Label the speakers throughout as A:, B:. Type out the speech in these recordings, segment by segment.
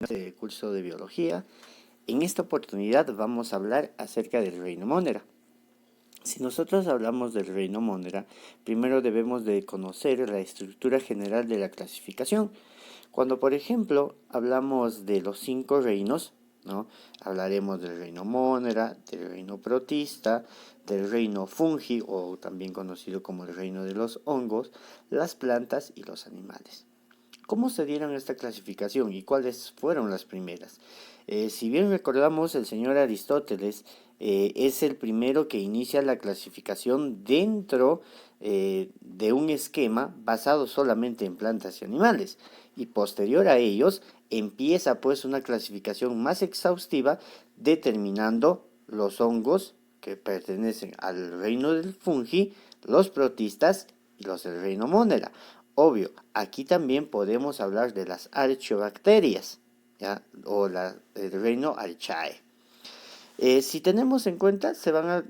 A: este curso de biología. En esta oportunidad vamos a hablar acerca del reino Monera. Si nosotros hablamos del reino Monera, primero debemos de conocer la estructura general de la clasificación. Cuando, por ejemplo, hablamos de los 5 reinos, ¿no? Hablaremos del reino Monera, del reino Protista, del reino Fungi, o también conocido como el reino de los hongos, las plantas y los animales. ¿Cómo se dieron esta clasificación y cuáles fueron las primeras? Si bien recordamos, el señor Aristóteles es el primero que inicia la clasificación dentro de un esquema basado solamente en plantas y animales, y posterior a ellos empieza pues una clasificación más exhaustiva determinando los hongos que pertenecen al reino del fungi, los protistas y los del reino Monera. Obvio, aquí también podemos hablar de las archiobacterias, ¿ya? O el reino Archaea. Si tenemos en cuenta,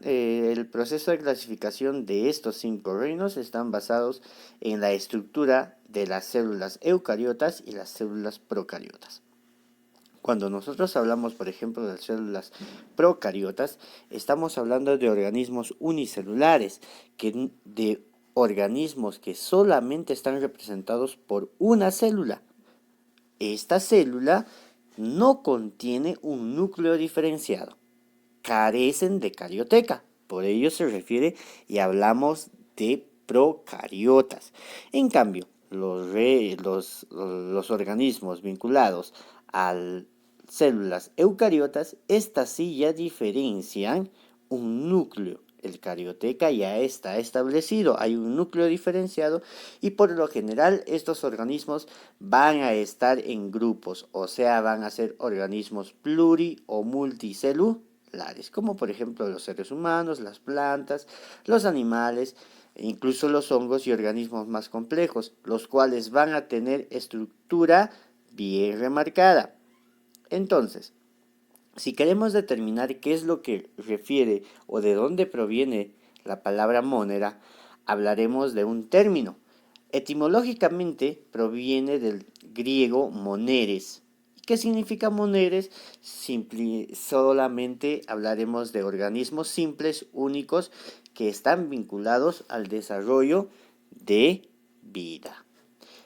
A: el proceso de clasificación de estos 5 reinos están basados en la estructura de las células eucariotas y las células procariotas. Cuando nosotros hablamos, por ejemplo, de células procariotas, estamos hablando de organismos unicelulares, de organismos que solamente están representados por una célula. Esta célula no contiene un núcleo diferenciado, carecen de carioteca, por ello se refiere y hablamos de procariotas. En cambio, los organismos vinculados a células eucariotas, estas sí ya diferencian un núcleo. El carioteca ya está establecido, hay un núcleo diferenciado y por lo general estos organismos van a estar en grupos, o sea, van a ser organismos pluri o multicelulares, como por ejemplo los seres humanos, las plantas, los animales, e incluso los hongos y organismos más complejos, los cuales van a tener estructura bien remarcada. Entonces, si queremos determinar qué es lo que refiere o de dónde proviene la palabra monera, hablaremos de un término. Etimológicamente proviene del griego moneres. ¿Qué significa moneres? Solamente hablaremos de organismos simples, únicos, que están vinculados al desarrollo de vida.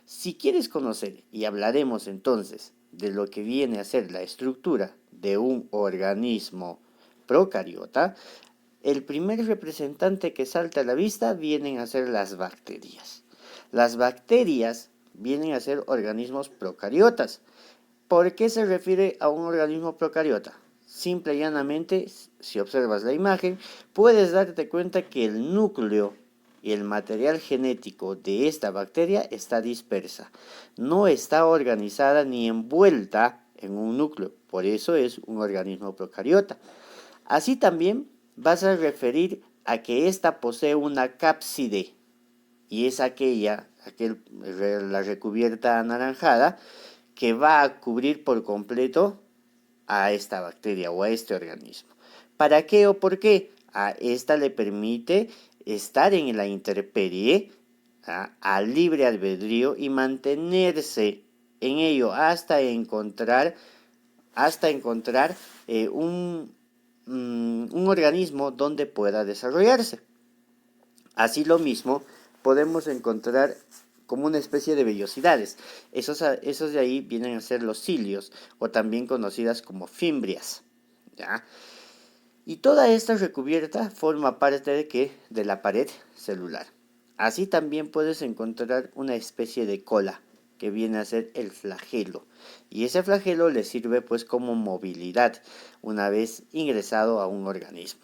A: Si quieres conocer, y hablaremos entonces de lo que viene a ser la estructura de un organismo procariota, el primer representante que salta a la vista vienen a ser las bacterias. Las bacterias vienen a ser organismos procariotas. ¿Por qué se refiere a un organismo procariota? Simple y llanamente, si observas la imagen, puedes darte cuenta que el núcleo y el material genético de esta bacteria está dispersa. No está organizada ni envuelta en un núcleo, por eso es un organismo procariota. Así también vas a referir a que ésta posee una cápside, y es la recubierta anaranjada, que va a cubrir por completo a esta bacteria o a este organismo. ¿Para qué o por qué? A esta le permite estar en la intemperie, a libre albedrío y mantenerse en ello hasta encontrar un organismo donde pueda desarrollarse. Así lo mismo podemos encontrar como una especie de vellosidades. Esos de ahí vienen a ser los cilios, o también conocidas como fimbrias, ¿ya? Y toda esta recubierta forma parte de la pared celular. Así también puedes encontrar una especie de cola, que viene a ser el flagelo. Y ese flagelo le sirve pues como movilidad una vez ingresado a un organismo.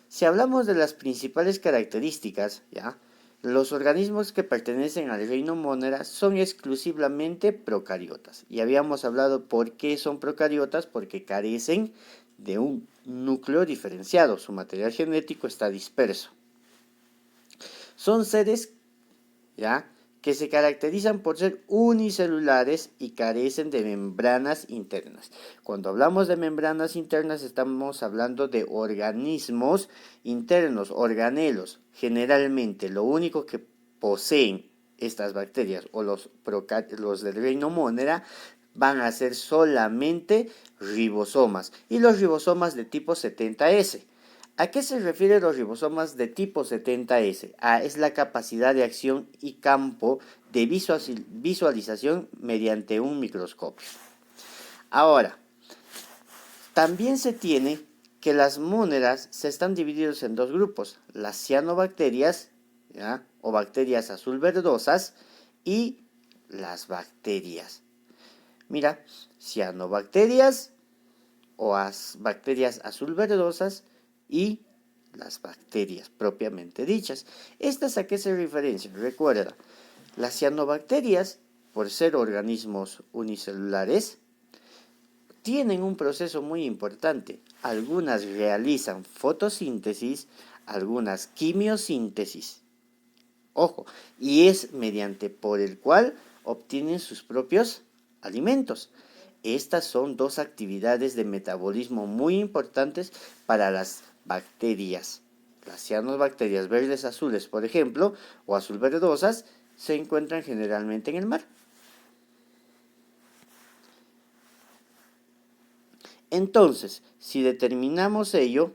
A: Si hablamos de las principales características, ¿ya? Los organismos que pertenecen al reino Monera son exclusivamente procariotas. Y habíamos hablado por qué son procariotas, porque carecen de un núcleo diferenciado, su material genético está disperso. Son seres, ¿ya?, que se caracterizan por ser unicelulares y carecen de membranas internas. Cuando hablamos de membranas internas estamos hablando de organismos internos, organelos. Generalmente lo único que poseen estas bacterias o los del reino Monera van a ser solamente ribosomas y los ribosomas de tipo 70S. ¿A qué se refieren los ribosomas de tipo 70S? Es la capacidad de acción y campo de visualización mediante un microscopio. Ahora, también se tiene que las móneras se están divididos en dos grupos, las cianobacterias, ¿ya?, o bacterias azul verdosas, y las bacterias. Mira, cianobacterias o bacterias azul verdosas y las bacterias propiamente dichas. ¿Estas a qué se referencian? Recuerda, las cianobacterias, por ser organismos unicelulares, tienen un proceso muy importante. Algunas realizan fotosíntesis, algunas quimiosíntesis. Ojo, y es mediante por el cual obtienen sus propios alimentos. Estas son dos actividades de metabolismo muy importantes para las bacterias. Las cianobacterias verdes azules, por ejemplo, o azul verdosas, se encuentran generalmente en el mar. Entonces, si determinamos ello,